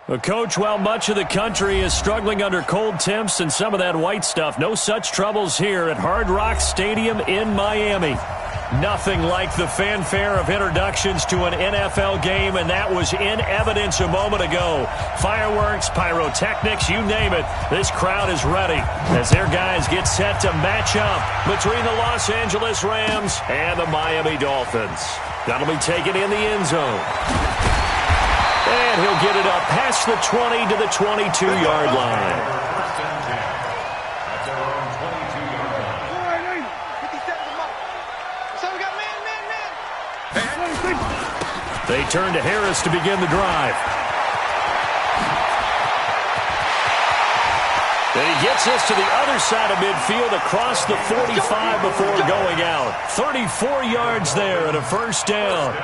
Well, Coach, while much of the country is struggling under cold temps and some of that white stuff, no such troubles here at Hard Rock Stadium in Miami. Nothing like the fanfare of introductions to an NFL game, and that was in evidence a moment ago. Fireworks, pyrotechnics, you name it. This crowd is ready as their guys get set to match up between the Los Angeles Rams and the Miami Dolphins. That'll be taken in the end zone. And he'll get it up past the 20 to the 22-yard line. They turn to Harris to begin the drive. And he gets this to the other side of midfield across the 45 before going out. 34 yards there and a first down.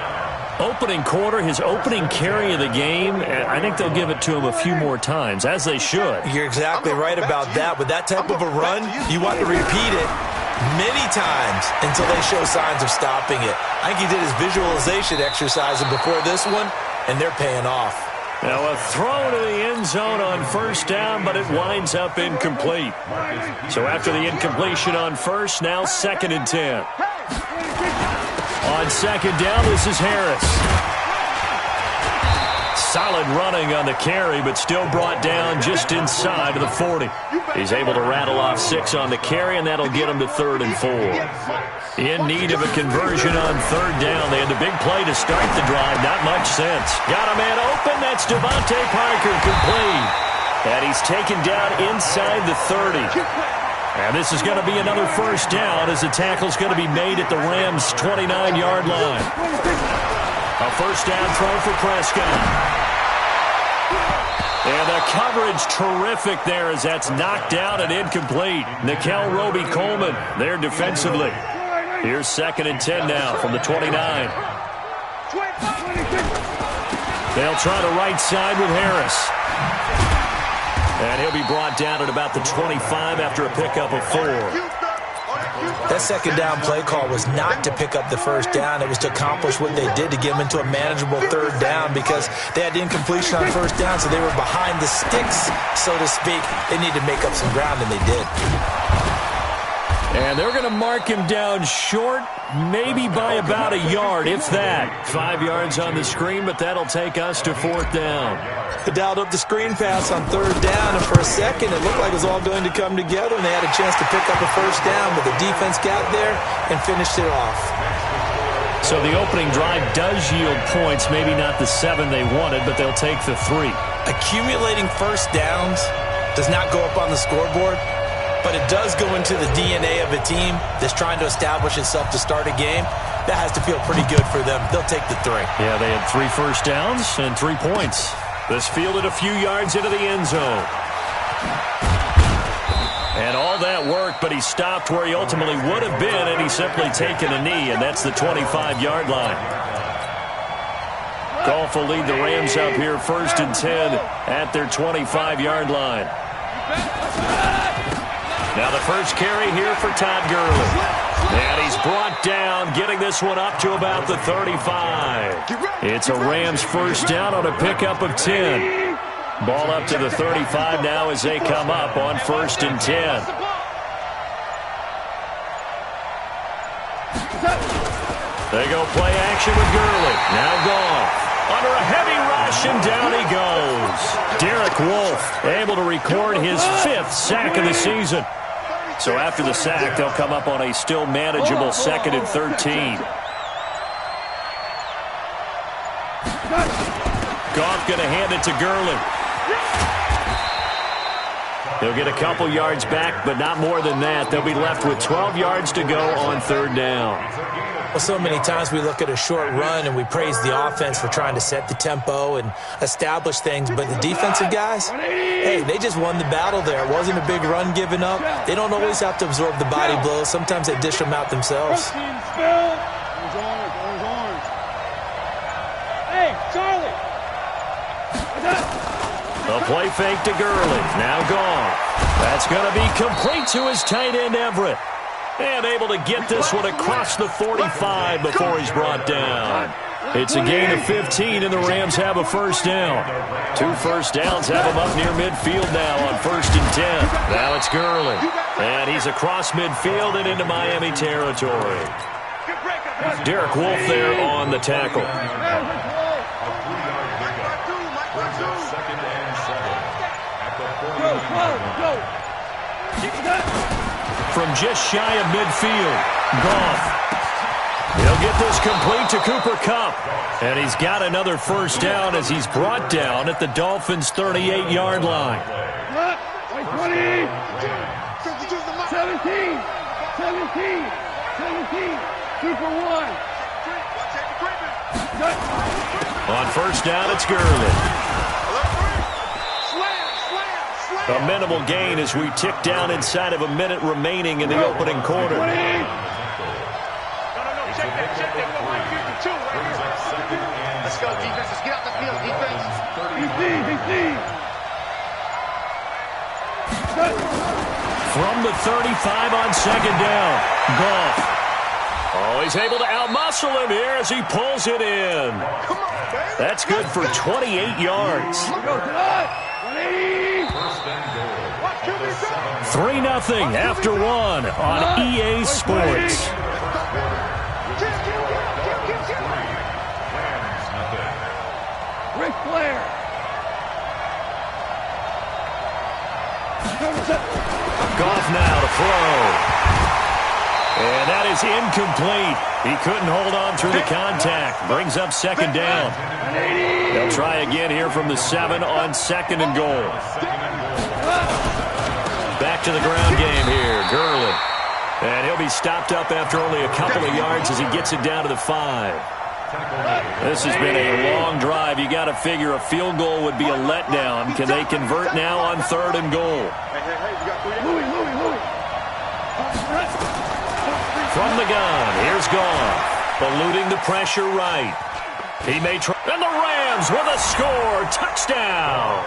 Opening quarter, his opening carry of the game, I think they'll give it to him a few more times, as they should. You're exactly right about that. With that type of a run, you want to repeat it many times until they show signs of stopping it. I think he did his visualization exercise before this one, and they're paying off. Now a throw to the end zone on first down, but it winds up incomplete. So after the incompletion on first, now 2nd and 10. On second down, this is Harris. Solid running on the carry, but still brought down just inside of the 40. He's able to rattle off 6 on the carry, and that'll get him to 3rd and 4. In need of a conversion on 3rd down. They had the big play to start the drive. Not much sense. Got a man open. That's Devontae Parker, complete. And he's taken down inside the 30. And this is going to be another first down as the tackle's going to be made at the Rams' 29-yard line. A first down throw for Prescott. And the coverage terrific there as that's knocked out and incomplete. Nickel Roby-Coleman there defensively. Here's 2nd and 10 now from the 29. They'll try the right side with Harris. And he'll be brought down at about the 25 after a pickup of 4. That second down play call was not to pick up the first down. It was to accomplish what they did to get them into a manageable 3rd down because they had incompletion on first down, so they were behind the sticks, so to speak. They needed to make up some ground, and they did. And they're going to mark him down short, maybe by about a yard, if that. 5 yards on the screen, but that'll take us to 4th down. They dialed up the screen pass on 3rd down, and for a second it looked like it was all going to come together, and they had a chance to pick up a first down, but the defense got there and finished it off. So the opening drive does yield points, maybe not the 7 they wanted, but they'll take the 3. Accumulating first downs does not go up on the scoreboard, but it does go into the DNA of a team that's trying to establish itself to start a game. That has to feel pretty good for them. They'll take the 3. Yeah, they had 3 first downs and 3 points. This fielded a few yards into the end zone. And all that work, but he stopped where he ultimately would have been, and he's simply taken a knee, and that's the 25-yard line. Goff will lead the Rams up here 1st and 10 at their 25-yard line. Now the first carry here for Todd Gurley. And he's brought down, getting this one up to about the 35. It's a Rams first down on a pickup of 10. Ball up to the 35 now as they come up on 1st and 10. They go play action with Gurley. Now Goff. Under a heavy rush, and down he goes. Derek Wolfe able to record his 5th sack of the season. So after the sack, they'll come up on a still manageable 2nd and 13. Goff going to hand it to Gurley. He'll get a couple yards back, but not more than that. They'll be left with 12 yards to go on 3rd down. Well, so many times we look at a short run and we praise the offense for trying to set the tempo and establish things, but the defensive guys, hey, they just won the battle there. It wasn't a big run given up. They don't always have to absorb the body blows. Sometimes they dish them out themselves. Hey, Charlie! A play fake to Gurley. Now gone. That's going to be complete to his tight end, Everett. And able to get this one across the 45 before he's brought down. It's a gain of 15, and the Rams have a first down. 2 first downs have them up near midfield now on 1st and 10. Now it's Gurley, and he's across midfield and into Miami territory. Derek Wolfe there on the tackle. From just shy of midfield, Goff. He'll get this complete to Cooper Kupp. And he's got another first down as he's brought down at the Dolphins' 38-yard line. 17, 17, Cooper 1. On first down, it's Gurley. A minimal gain as we tick down inside of a minute remaining in the opening quarter. Let's go, defense. Let's get out the field, defense. From the 35 on second down, Goff. Oh, he's able to outmuscle him here as he pulls it in. That's good for 28 yards. 3-0 after 1 on EA Sports. Ric Flair. Goff now to throw. And that is incomplete. He couldn't hold on through the contact. Brings up second down. They'll try again here from the 7 on 2nd and goal. Back to the ground game here, Gurley. And he'll be stopped up after only a couple of yards as he gets it down to the 5. This has been a long drive. You got to figure a field goal would be a letdown. Can they convert now on 3rd and goal? From the gun, here's Goff, eluding the pressure right. He may try, and the Rams with a score, touchdown.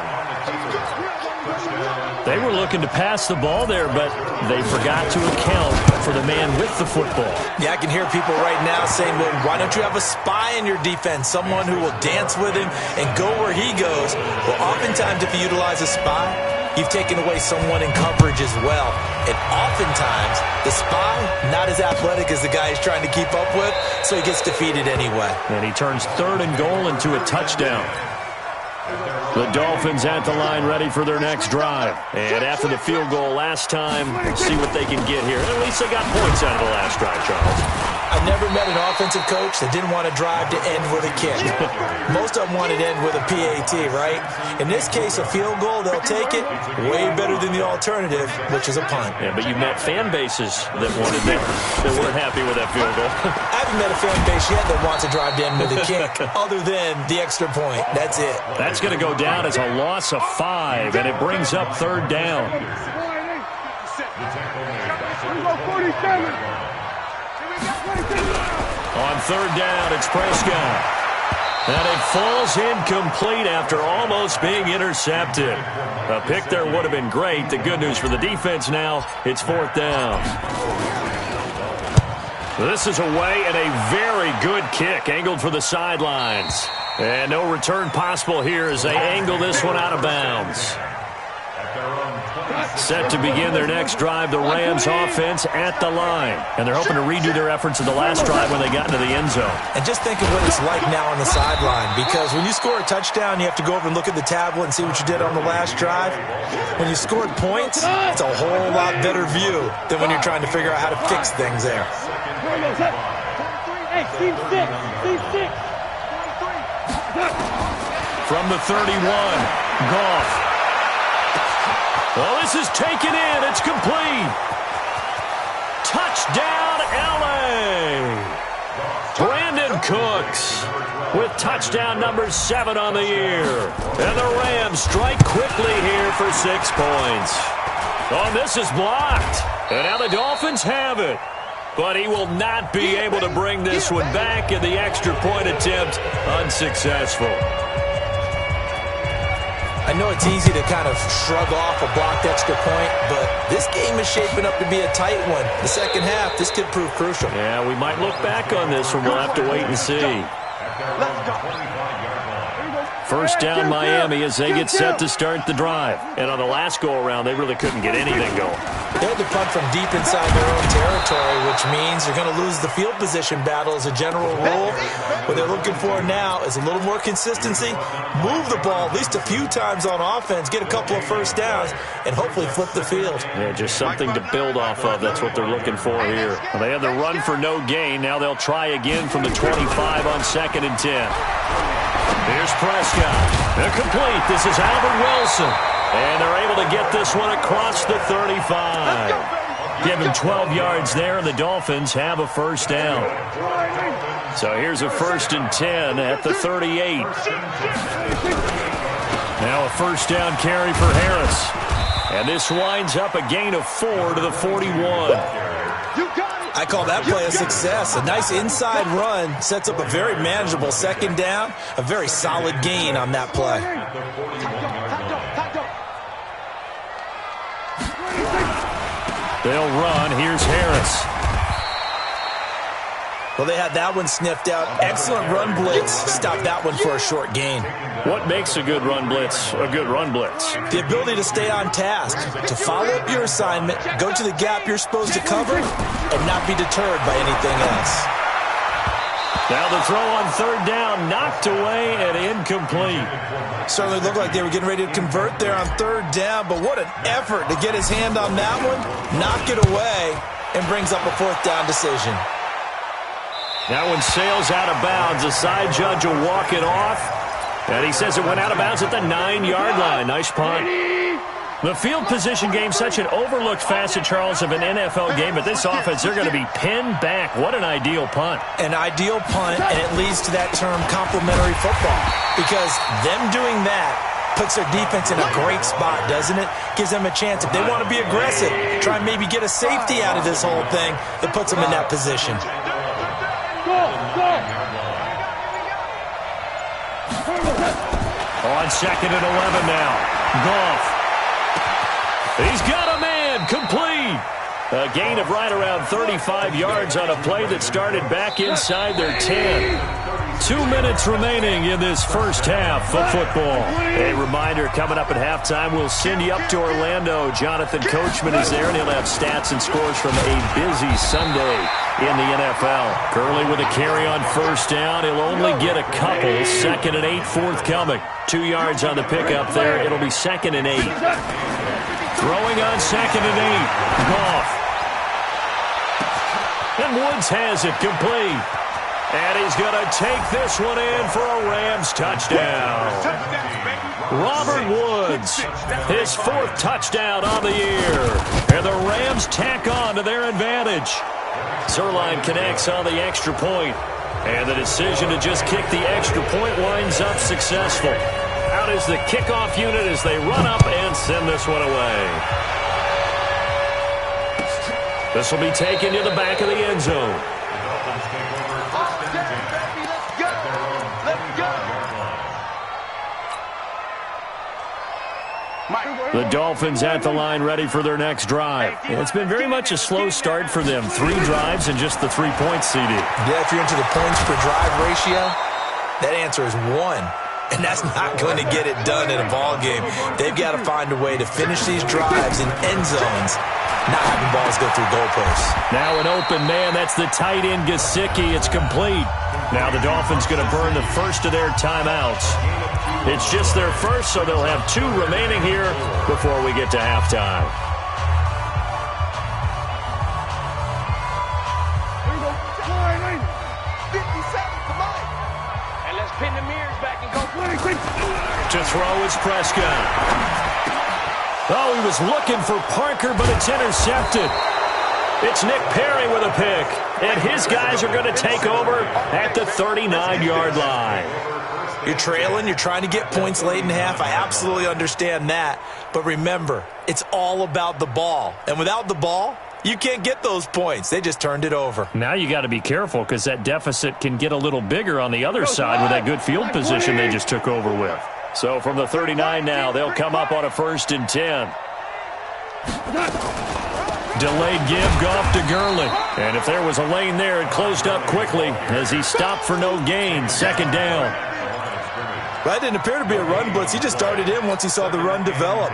They were looking to pass the ball there, but they forgot to account for the man with the football. Yeah, I can hear people right now saying, well, why don't you have a spy in your defense, someone who will dance with him and go where he goes? Well, oftentimes if you utilize a spy, you've taken away someone in coverage as well. And oftentimes, the spy, not as athletic as the guy he's trying to keep up with, so he gets defeated anyway. And he turns 3rd and goal into a touchdown. The Dolphins at the line ready for their next drive. And after the field goal last time, see what they can get here. At least they got points out of the last drive, Charles. I've never met an offensive coach that didn't want to drive to end with a kick. Most of them wanted to end with a PAT, right? In this case, a field goal, they'll take it. Way better than the alternative, which is a punt. Yeah, but you met fan bases that wanted that weren't happy with that field goal. I haven't met a fan base yet that wants to drive to end with a kick, other than the extra point. That's it. That's going to go down as a loss of 5, and it brings up 3rd down. 47. On 3rd down, it's Prescott. And it falls incomplete after almost being intercepted. A pick there would have been great. The good news for the defense now, it's 4th down. This is away and a very good kick, angled for the sidelines. And no return possible here as they angle this one out of bounds. Set to begin their next drive, the Rams offense at the line. And they're hoping to redo their efforts of the last drive when they got into the end zone. And just think of what it's like now on the sideline, because when you score a touchdown, you have to go over and look at the tablet and see what you did on the last drive. When you scored points, it's a whole lot better view than when you're trying to figure out how to fix things there. From the 31, Goff. Well, this is taken in. It's complete. Touchdown, L.A. Brandon Cooks with touchdown number 7 on the year. And the Rams strike quickly here for 6 points. Oh, this is blocked. And now the Dolphins have it. But he will not be able to bring this one back, and the extra point attempt unsuccessful. I know it's easy to kind of shrug off a blocked extra point, but this game is shaping up to be a tight one. The second half, this could prove crucial. Yeah, we might look back on this one. We'll have to wait and see. Let's go. First down Miami as they get set to start the drive. And on the last go-around, they really couldn't get anything going. They had to punt from deep inside their own territory, which means they're going to lose the field position battle as a general rule. What they're looking for now is a little more consistency, move the ball at least a few times on offense, get a couple of first downs, and hopefully flip the field. Yeah, just something to build off of. That's what they're looking for here. Well, they had the run for no gain. Now they'll try again from the 25 on 2nd and 10. Here's Prescott. They're complete. This is Albert Wilson. And they're able to get this one across the 35. Give him 12 yards there, and the Dolphins have a first down. So here's a 1st and 10 at the 38. Now a first down carry for Harris. And this winds up a gain of 4 to the 41. I call that play a success. A nice inside run sets up a very manageable 2nd down. A very solid gain on that play. They'll run. Here's Harris. Well, they had that one sniffed out. Excellent run blitz. Stop that one for a short gain. What makes a good run blitz a good run blitz? The ability to stay on task, to follow up your assignment, go to the gap you're supposed to cover, and not be deterred by anything else. Now the throw on 3rd down, knocked away and incomplete. Certainly looked like they were getting ready to convert there on 3rd down, but what an effort to get his hand on that one, knock it away, and brings up a 4th down decision. That one sails out of bounds. The side judge will walk it off. And he says it went out of bounds at the 9-yard line. Nice punt. The field position game, such an overlooked facet, Charles, of an NFL game. But this offense, they're going to be pinned back. What an ideal punt. An ideal punt, and it leads to that term complementary football. Because them doing that puts their defense in a great spot, doesn't it? Gives them a chance. If they want to be aggressive, try and maybe get a safety out of this whole thing, it puts them in that position. On 2nd and 11 now. Goff. He's got a man. Complete. A gain of right around 35 yards on a play that started back inside their 10. 2 minutes remaining in this first half of football. A reminder, coming up at halftime, we'll send you up to Orlando. Jonathan Coachman is there, and he'll have stats and scores from a busy Sunday in the NFL. Gurley with a carry on 1st down. He'll only get a couple. 2nd and 8 forthcoming. 2 yards on the pickup there. It'll be 2nd and 8. Throwing on 2nd and 8. Goff. And Woods has it complete. And he's going to take this one in for a Rams touchdown. Robert Woods, his 4th touchdown on the year. And the Rams tack on to their advantage. Zerline connects on the extra point. And the decision to just kick the extra point winds up successful. Out is the kickoff unit as they run up and send this one away. This will be taken to the back of the end zone. The Dolphins at the line ready for their next drive. It's been very much a slow start for them. 3 drives and just the 3 points, CD. Yeah, if you're into the points per drive ratio, that answer is 1. And that's not going to get it done in a ball game. They've got to find a way to finish these drives in end zones, not having balls go through goalposts. Now an open man. That's the tight end, Gesicki. It's complete. Now the Dolphins going to burn the first of their timeouts. It's just their first, so they'll have 2 remaining here before we get to halftime. And let's pin the mirrors back and go. To throw is Prescott. Oh, he was looking for Parker, but it's intercepted. It's Nick Perry with a pick, and his guys are going to take over at the 39-yard line. You're trailing, you're trying to get points late in half. I absolutely understand that. But remember, it's all about the ball. And without the ball, you can't get those points. They just turned it over. Now you got to be careful because that deficit can get a little bigger on the other side with that good field position they just took over with. So from the 39 now, they'll come up on a 1st and 10. Delayed give, Goff to Gurley. And if there was a lane there, it closed up quickly as he stopped for no gain. Second down. That didn't appear to be a run blitz. He just darted in once he saw the run develop.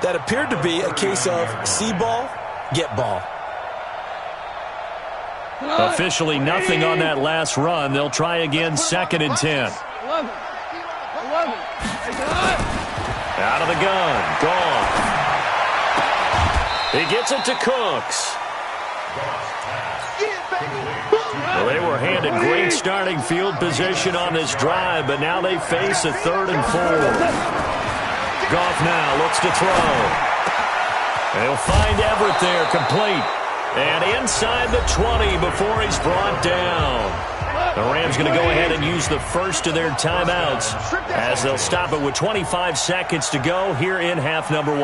That appeared to be a case of see ball, get ball. Officially nothing on that last run. They'll try again, second and 10. Out of the gun. Gone. He gets it to Cooks. Well, they were handed great starting field position on this drive, but now they face a 3rd and 4. Goff now looks to throw. They'll find Everett there, complete. And inside the 20 before he's brought down. The Rams going to go ahead and use the first of their timeouts as they'll stop it with 25 seconds to go here in half number 1.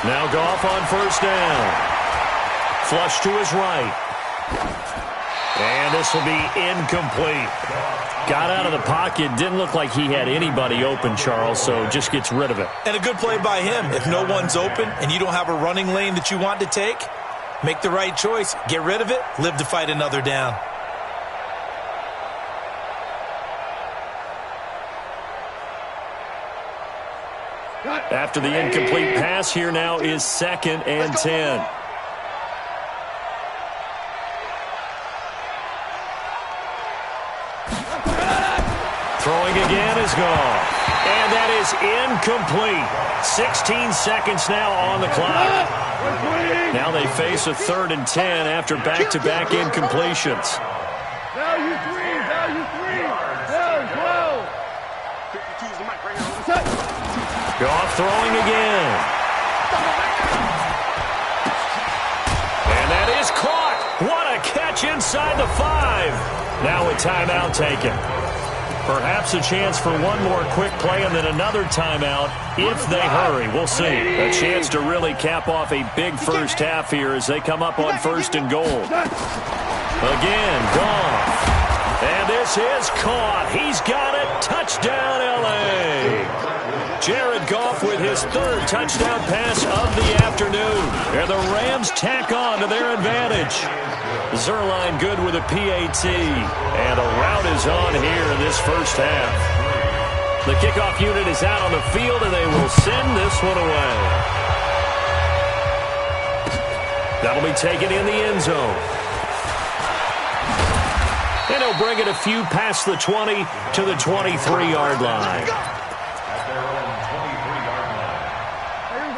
Now Goff on first down. Flush to his right. And this will be incomplete. Got out of the pocket. Didn't look like he had anybody open, Charles, so just gets rid of it. And a good play by him. If no one's open and you don't have a running lane that you want to take, make the right choice. Get rid of it. Live to fight another down. After the incomplete pass, here now is 2nd and 10. Throwing again is gone. And that is incomplete. 16 seconds now on the clock. Now they face a 3rd and 10 after back-to-back incompletions. Value 3, value 3, value 12. Goff throwing again. And that is caught. What a catch inside the 5. Now a timeout taken. Perhaps a chance for one more quick play and then another timeout if they hurry. We'll see. A chance to really cap off a big first half here as they come up on 1st and goal. Again, Goff. And this is caught. He's got it. Touchdown, L.A. Jared Goff with his 3rd touchdown pass of the afternoon. And the Rams tack on to their advantage. Zerline good with a PAT. And a rout is on here in this first half. The kickoff unit is out on the field, and they will send this one away. That'll be taken in the end zone. And he'll bring it a few past the 20 to the 23-yard line.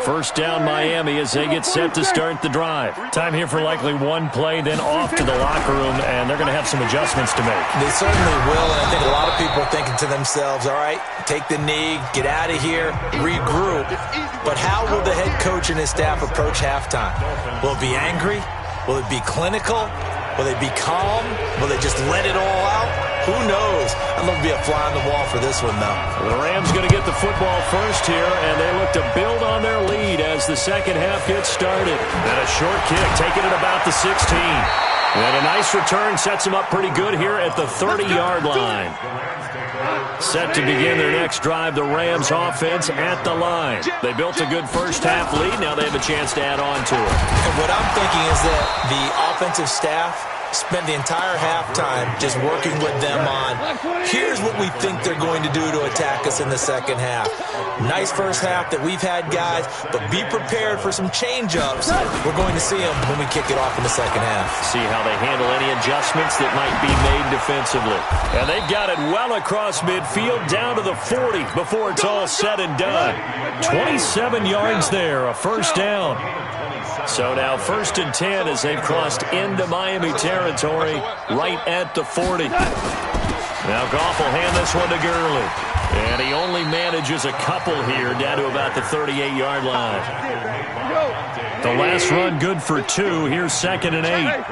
First down Miami as they get set to start the drive. Time here for likely one play, then off to the locker room, and they're going to have some adjustments to make. They certainly will, and I think a lot of people are thinking to themselves, all right, take the knee, get out of here, regroup. But how will the head coach and his staff approach halftime? Will it be angry? Will it be clinical? Will they be calm? Will they just let it all out? Who knows? I'd love to be a fly on the wall for this one, though. The Rams going to get the football first here, and they look to build on their lead as the second half gets started. And a short kick, taking it about the 16. And a nice return sets them up pretty good here at the 30-yard line. Set to begin their next drive, the Rams offense at the line. They built a good first half lead. Now they have a chance to add on to it. And what I'm thinking is that the offensive staff spent the entire halftime just working with them on, here's what we think they're going to do to attack us in the second half. Nice first half that we've had, guys, but be prepared for some change-ups. We're going to see them when we kick it off in the second half. See how they handle any adjustments that might be made defensively. And they've got it well across midfield down to the 40 before it's all said and done. 27 yards there, a first down. So now 1st and 10 as they've crossed into Miami territory right at the 40. Now Goff will hand this one to Gurley. And he only manages a couple here down to about the 38-yard line. The last run good for 2. Here's 2nd and 8.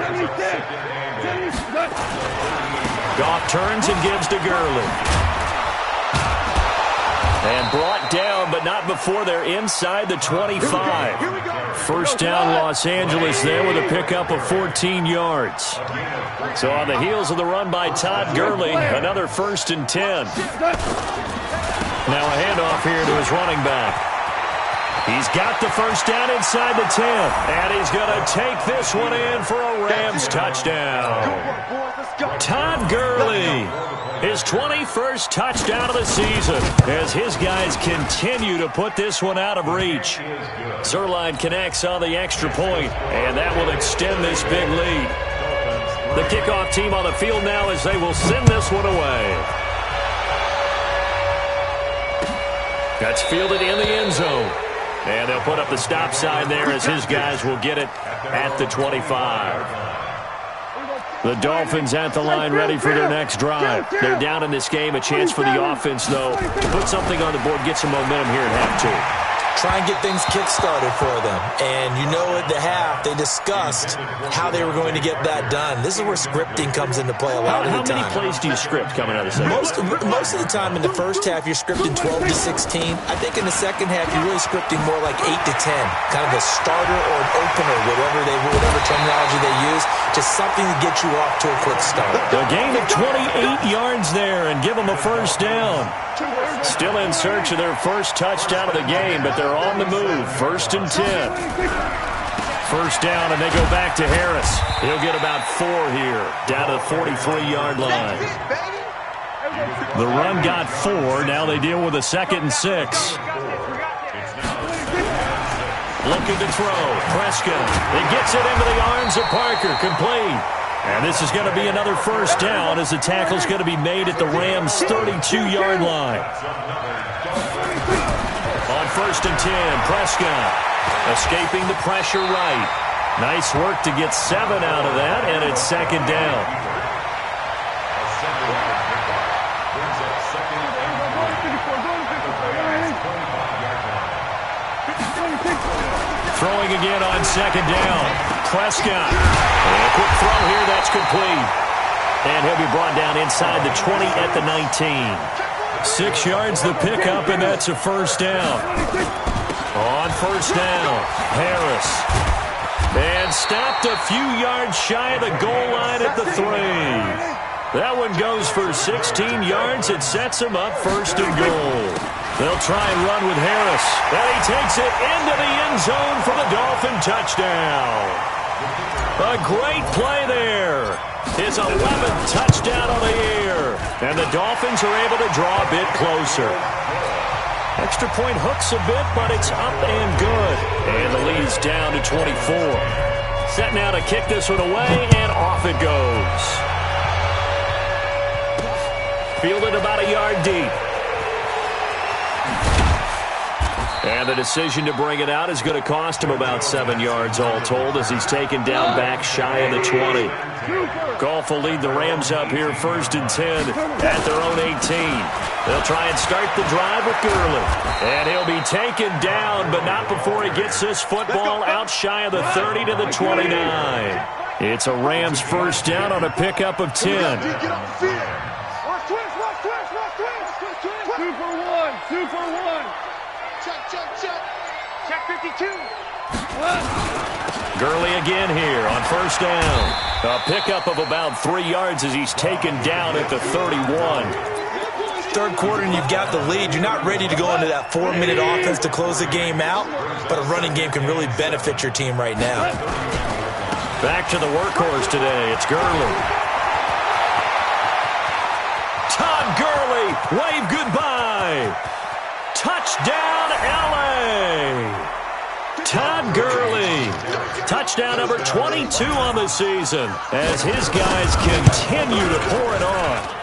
Goff turns and gives to Gurley. And brought down, but not before they're inside the 25. First down, Los Angeles there with a pickup of 14 yards. So on the heels of the run by Todd Gurley, another 1st and 10. Now a handoff here to his running back. He's got the first down inside the 10, and he's going to take this one in for a Rams touchdown. Todd Gurley, his 21st touchdown of the season, as his guys continue to put this one out of reach. Zerline connects on the extra point, and that will extend this big lead. The kickoff team on the field now as they will send this one away. That's fielded in the end zone. And they'll put up the stop sign there as his guys will get it at the 25. The Dolphins at the line ready for their next drive. They're down in this game. A chance for the offense, though, to put something on the board, get some momentum here at half two. Try and get things kick-started for them. And you know at the half, they discussed how they were going to get that done. This is where scripting comes into play a lot of the time. How many plays do you script coming out of the second? Most of the time in the first half, you're scripting 12 to 16. I think in the second half, you're really scripting more like 8 to 10. Kind of a starter or an opener, whatever terminology they use. Just something to get you off to a quick start. A gain of 28 yards there and give them a first down. Still in search of their first touchdown of the game, but they're on the move. 1st and 10. First down, and they go back to Harris. He'll get about 4 here, down to the 43-yard line. The run got 4. Now they deal with a 2nd and 6. Looking to throw. Prescott. He gets it into the arms of Parker. Complete. And this is going to be another first down as the tackle's going to be made at the Rams' 32-yard line. On 1st and 10, Prescott escaping the pressure right. Nice work to get 7 out of that, and it's 2nd down. Throwing again on 2nd down. Prescott. And a quick throw here. That's complete. And he'll be brought down inside the 20 at the 19. 6 yards the pickup, and that's a first down. On first down, Harris. And stopped a few yards shy of the goal line at the 3. That one goes for 16 yards. It sets him up 1st and goal. They'll try and run with Harris. And he takes it into the end zone for the Dolphin touchdown. A great play there. His 11th touchdown on the year. And the Dolphins are able to draw a bit closer. Extra point hooks a bit, but it's up and good. And the lead's down to 24. Set now to kick this one away, and off it goes. Fielded about a yard deep. And the decision to bring it out is going to cost him about 7 yards all told as he's taken down back shy of the 20. Goff will lead the Rams up here 1st and 10 at their own 18. They'll try and start the drive with Gurley. And he'll be taken down, but not before he gets this football out shy of the 30 to the 29. It's a Rams first down on a pickup of 10. 2 for 1. 2 for 1. Check 52. Gurley again here on first down. A pickup of about 3 yards as he's taken down at the 31. Third quarter and you've got the lead. You're not ready to go into that 4-minute offense to close the game out, but a running game can really benefit your team right now. Back to the workhorse today. It's Gurley. Todd Gurley, wave goodbye. Touchdown, L.A. Todd Gurley, touchdown number 22 on the season as his guys continue to pour it on.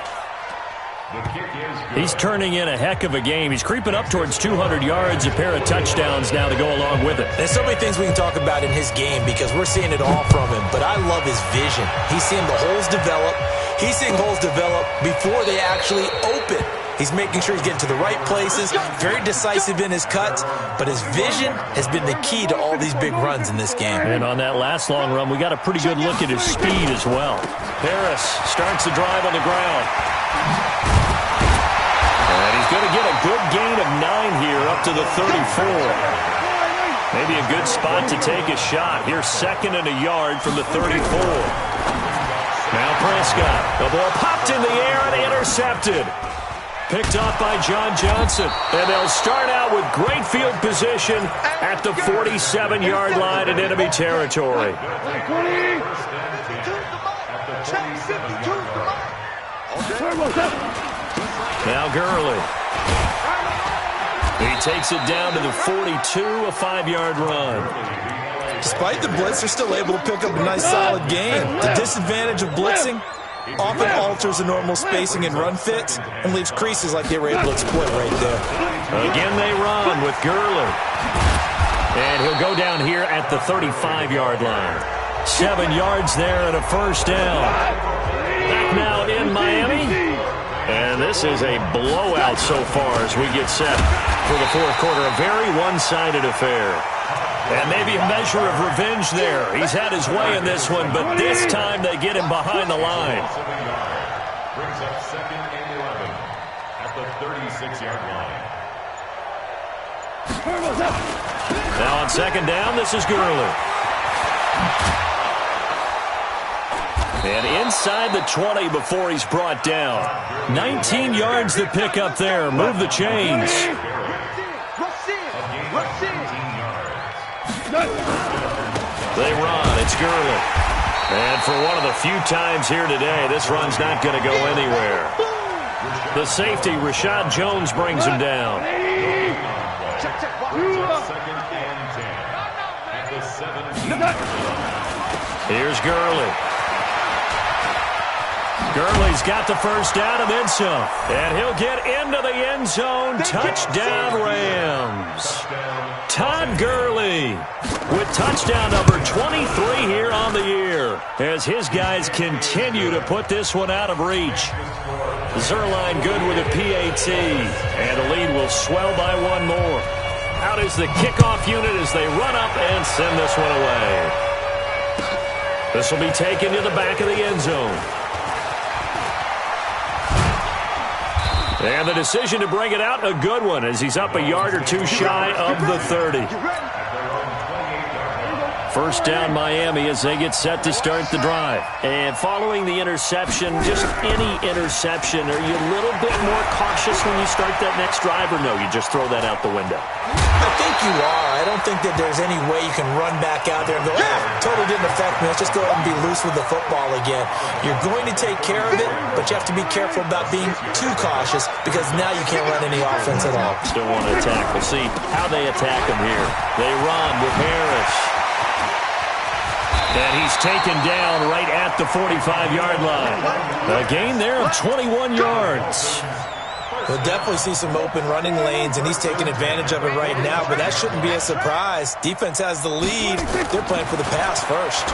He's turning in a heck of a game. He's creeping up towards 200 yards, a pair of touchdowns now to go along with it. There's so many things we can talk about in his game because we're seeing it all from him, but I love his vision. He's seeing the holes develop. He's seeing holes develop before they actually open. He's making sure he's getting to the right places, very decisive in his cuts, but his vision has been the key to all these big runs in this game. And on that last long run, we got a pretty good look at his speed as well. Harris starts the drive on the ground. And he's going to get a good gain of 9 here up to the 34. Maybe a good spot to take a shot. Here's 2nd and a yard from the 34. Now Prescott. The ball popped in the air and intercepted. Picked off by John Johnson. And they'll start out with great field position at the 47-yard line in enemy territory. Now Gurley. He takes it down to the 42, a 5-yard run. Despite the blitz, they're still able to pick up a nice solid gain. The disadvantage of blitzing often alters the normal spacing and run fits and leaves creases like they were able to exploit right there. Again they run with Gurley. And he'll go down here at the 35-yard line. 7 yards there and a first down. Back now in Miami. And this is a blowout so far as we get set for the fourth quarter. A very one-sided affair. And maybe a measure of revenge there. He's had his way in this one, but this time they get him behind the line. Brings up 2nd and 11 at the 36-yard line. Now on 2nd down, this is Gurley. And inside the 20 before he's brought down. 19 yards to pick up there. Move the chains. They run. It's Gurley. And for one of the few times here today, this run's not going to go anywhere. The safety, Rashad Jones, brings him down. Here's Gurley. Gurley's got the first down and then some. And he'll get into the end zone. Touchdown, Rams. Todd Gurley with touchdown number 23 here on the year as his guys continue to put this one out of reach. Zerline good with a PAT. And the lead will swell by one more. Out is the kickoff unit as they run up and send this one away. This will be taken to the back of the end zone. And the decision to bring it out, a good one, as he's up a yard or two shy of the 30. First down Miami as they get set to start the drive. And following the interception, just any interception, are you a little bit more cautious when you start that next drive, or no, you just throw that out the window? I think you are. I don't think that there's any way you can run back out there and go, totally didn't affect me. Let's just go ahead and be loose with the football again. You're going to take care of it, but you have to be careful about being too cautious because now you can't run any offense at all. Still want to attack. We'll see how they attack him here. They run with Harris. And he's taken down right at the 45-yard line. A gain there of 21 yards. We'll definitely see some open running lanes, and he's taking advantage of it right now, but that shouldn't be a surprise. Defense has the lead. They're playing for the pass first.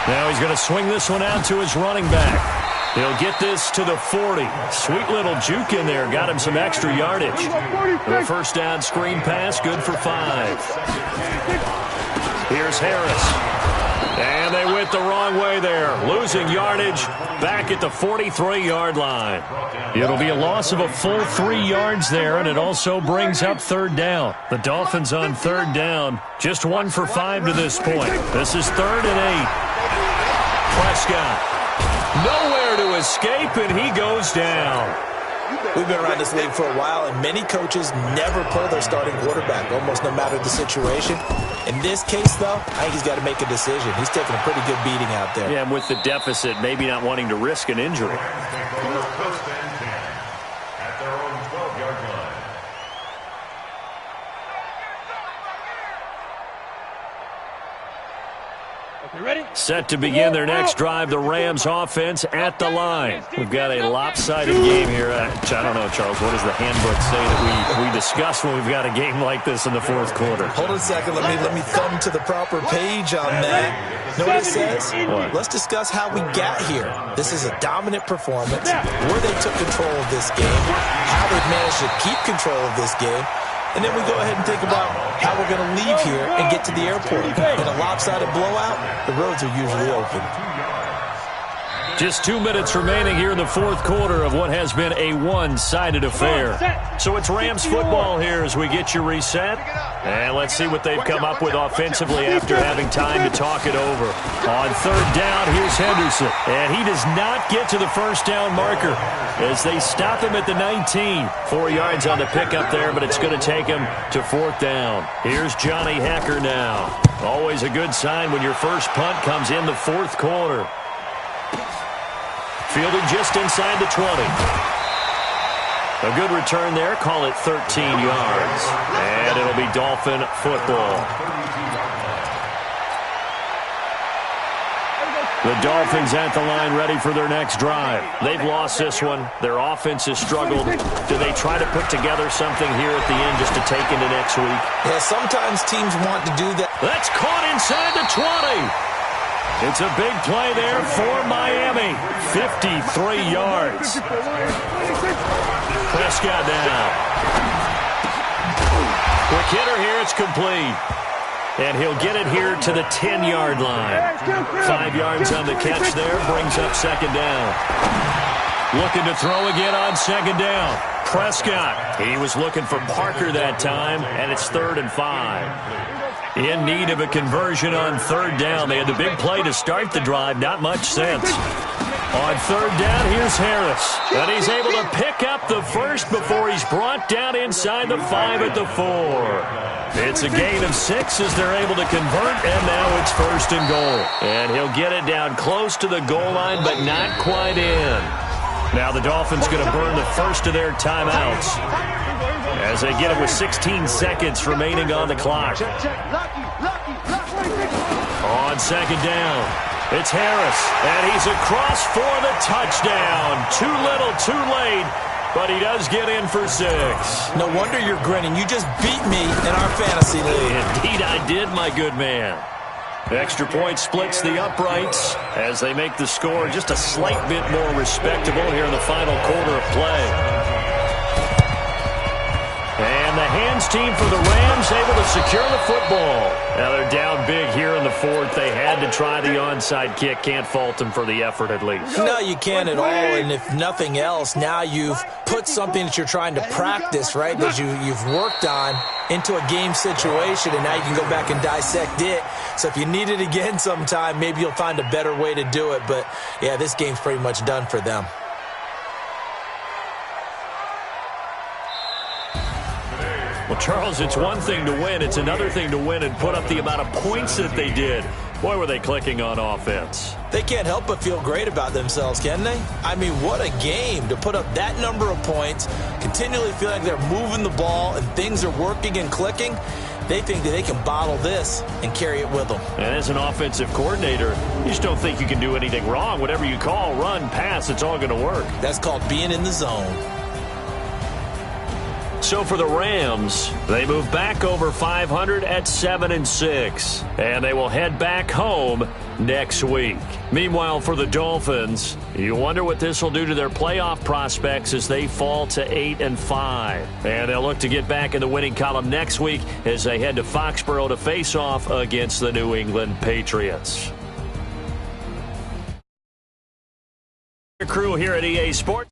Now he's going to swing this one out to his running back. He'll get this to the 40. Sweet little juke in there. Got him some extra yardage. The first down screen pass, good for 5. Here's Harris. And they went the wrong way there. Losing yardage back at the 43-yard line. It'll be a loss of a full 3 yards there, and it also brings up 3rd down. The Dolphins on 3rd down. Just 1 for 5 to this point. This is 3rd and 8. Prescott. Nowhere to escape, and he goes down. We've been around this league for a while, and many coaches never pull their starting quarterback, almost no matter the situation. In this case, though, I think he's got to make a decision. He's taking a pretty good beating out there. Yeah, and with the deficit, maybe not wanting to risk an injury. First and 10 at their own 12-yard line. Ready? Set to begin their next drive, the Rams offense at the line. We've got a lopsided game here. I don't know, Charles, what does the handbook say that we discuss when we've got a game like this in the fourth quarter? Hold on a second. Let me thumb to the proper page on that. Know what it says? What? Let's discuss how we got here. This is a dominant performance, where they took control of this game, how they've managed to keep control of this game, and then we go ahead and think about how we're going to leave here and get to the airport. In a lopsided blowout, the roads are usually open. Just 2 minutes remaining here in the fourth quarter of what has been a one-sided affair. So it's Rams football here as we get you reset. And let's see what they've come up with offensively after having time to talk it over. On third down, here's Henderson. And he does not get to the first down marker as they stop him at the 19. 4 yards on the pickup there, but it's going to take him to fourth down. Here's Johnny Hacker now. Always a good sign when your first punt comes in the fourth quarter. Fielded just inside the 20. A good return there. Call it 13 yards. And it'll be Dolphin football. The Dolphins at the line ready for their next drive. They've lost this one. Their offense has struggled. Do they try to put together something here at the end just to take into next week? Yeah, sometimes teams want to do that. That's caught inside the 20. It's a big play there for Miami. 53 yards. Prescott now. Quick hitter here. It's complete. And he'll get it here to the 10-yard line. 5 yards on the catch there. Brings up second down. Looking to throw again on second down. Prescott. He was looking for Parker that time, and it's 3rd and 5. In need of a conversion on third down. They had the big play to start the drive. Not much sense. On third down, here's Harris. And he's able to pick up the first before he's brought down inside the 5 at the 4. It's a gain of 6 as they're able to convert, and now it's 1st and goal. And he'll get it down close to the goal line, but not quite in. Now the Dolphins going to burn the first of their timeouts as they get it with 16 seconds remaining on the clock. On second down, it's Harris, and he's across for the touchdown. Too little, too late, but he does get in for 6. No wonder you're grinning. You just beat me in our fantasy league. Indeed I did, my good man. Extra point splits the uprights as they make the score just a slight bit more respectable here in the final quarter of play. And the hands team for the Rams able to secure the football. Now they're down big here in the fourth. They had to try the onside kick. Can't fault them for the effort at least. No, you can't at all. And if nothing else, now you've put something that you're trying to practice, right, that you've worked on into a game situation, and now you can go back and dissect it. So if you need it again sometime, maybe you'll find a better way to do it. But, yeah, this game's pretty much done for them. Well, Charles, it's one thing to win. It's another thing to win and put up the amount of points that they did. Boy, were they clicking on offense. They can't help but feel great about themselves, can they? I mean, what a game to put up that number of points, continually feel like they're moving the ball and things are working and clicking. They think that they can bottle this and carry it with them. And as an offensive coordinator, you just don't think you can do anything wrong. Whatever you call, run, pass, it's all going to work. That's called being in the zone. So for the Rams, they move back over 500 at 7-6, and they will head back home next week. Meanwhile, for the Dolphins, you wonder what this will do to their playoff prospects as they fall to 8-5. And they'll look to get back in the winning column next week as they head to Foxborough to face off against the New England Patriots. Crew here at EA Sports.